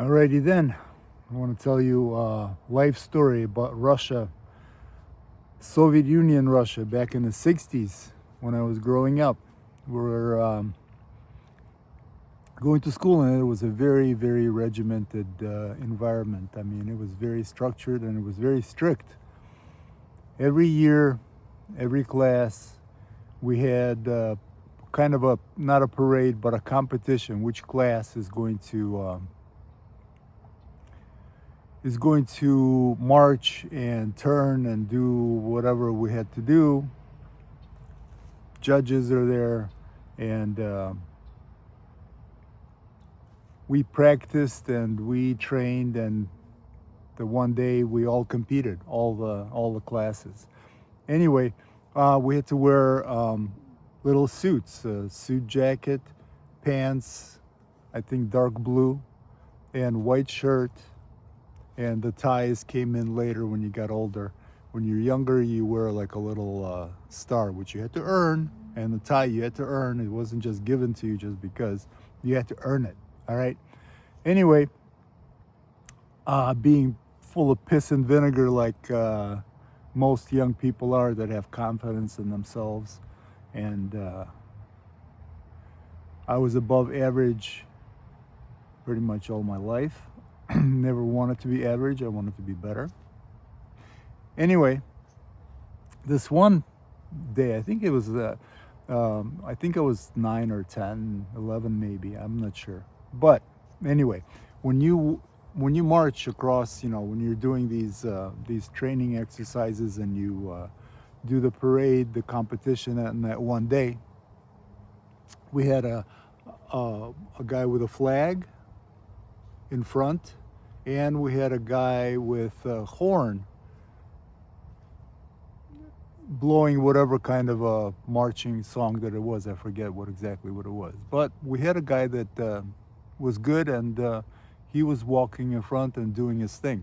Alrighty then, I want to tell you a life story about Russia, Soviet Union Russia back in the 60s when I was growing up. We were going to school and it was a very, very regimented environment. I mean, it was very structured and it was very strict. Every year, every class, we had kind of not a parade, but a competition. Which class is going to march and turn and do whatever we had to do. Judges are there, and we practiced and we trained, and the one day we all competed, all the classes. Anyway, we had to wear little suits, a suit jacket, pants, I think dark blue, and white shirt. And the ties came in later when you got older. When you're younger, you wear like a little star, which you had to earn, and the tie you had to earn. It wasn't just given to you just because. You had to earn it, all right? Anyway, being full of piss and vinegar like most young people are that have confidence in themselves. And I was above average pretty much all my life. Never wanted to be average. I wanted to be better. Anyway, this one day, I think it was, I think I was 9 or 10, 11 maybe. I'm not sure. But anyway, when you march across, when you're doing these training exercises and you do the parade, the competition, and that one day, we had a guy with a flag in front, and we had a guy with a horn blowing whatever kind of a marching song that it was. I forget exactly what it was. But we had a guy that was good, and he was walking in front and doing his thing.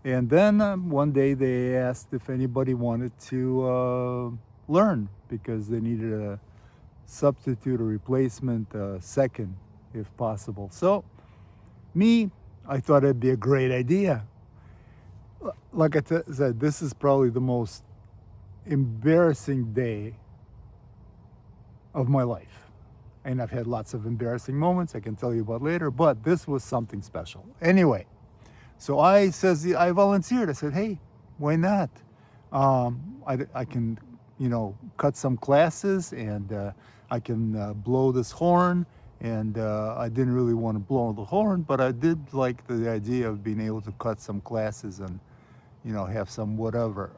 And then one day they asked if anybody wanted to learn, because they needed a substitute or replacement, second if possible. So I thought it'd be a great idea. Like I said, this is probably the most embarrassing day of my life. And I've had lots of embarrassing moments I can tell you about later, but this was something special. Anyway, so I volunteered. I said, hey, why not? I can, cut some classes, and I can blow this horn. And I didn't really want to blow the horn, but I did like the idea of being able to cut some classes and, have some whatever.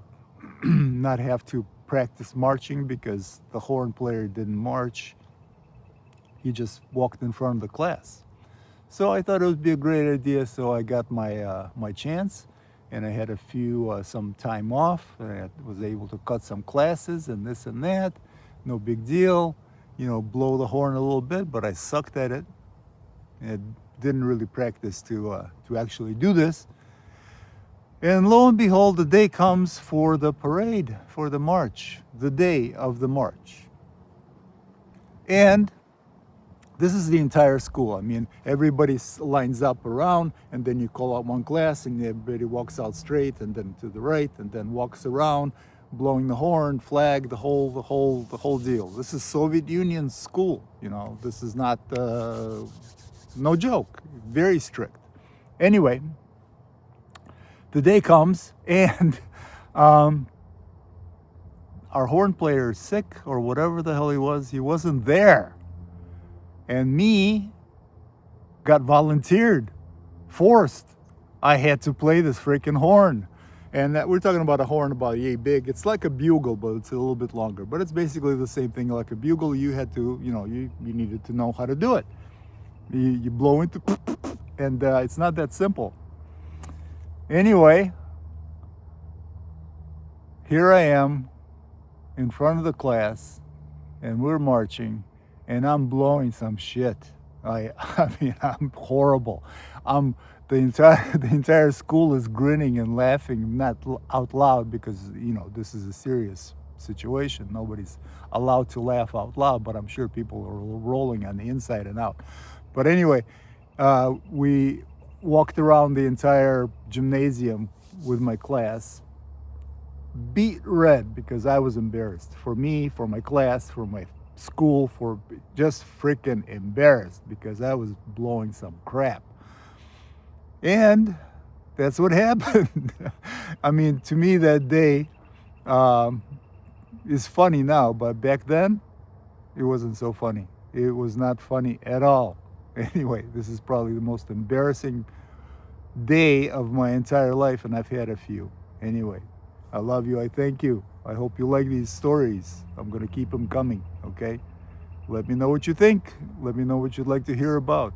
Not have to practice marching, because the horn player didn't march. He just walked in front of the class. So I thought it would be a great idea. So I got my chance, and I had some time off, and I was able to cut some classes and this and that. No big deal. Blow the horn a little bit, but I sucked at it and didn't really practice to actually do this. And lo and behold, the day comes for the parade, for the march, the day of the march. And this is the entire school. I mean, everybody lines up around, and then you call out one class, and everybody walks out straight, and then to the right, and then walks around, blowing the horn, flag, the whole deal. This is Soviet Union school. This is not no joke. Very strict. Anyway, the day comes, and our horn player is sick, or whatever the hell he was. He wasn't there, and me got volunteered, forced. I had to play this freaking horn. And we're talking about a horn about yay big. It's like a bugle, but it's a little bit longer. But it's basically the same thing like a bugle. You had to, you needed to know how to do it. You blow into, and it's not that simple. Anyway, here I am in front of the class, and we're marching, and I'm blowing some shit. I mean, I'm horrible. The entire school is grinning and laughing, not out loud, because this is a serious situation. Nobody's allowed to laugh out loud, but I'm sure people are rolling on the inside and out. But anyway, we walked around the entire gymnasium with my class, beat red because I was embarrassed. For me, for my class, for my school, for just freaking embarrassed because I was blowing some crap. And that's what happened. I mean, to me, that day is funny now, but back then, it wasn't so funny. It was not funny at all. Anyway, this is probably the most embarrassing day of my entire life, and I've had a few. Anyway, I love you. I thank you. I hope you like these stories. I'm going to keep them coming, okay? Let me know what you think. Let me know what you'd like to hear about.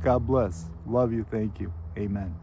God bless. Love you. Thank you. Amen.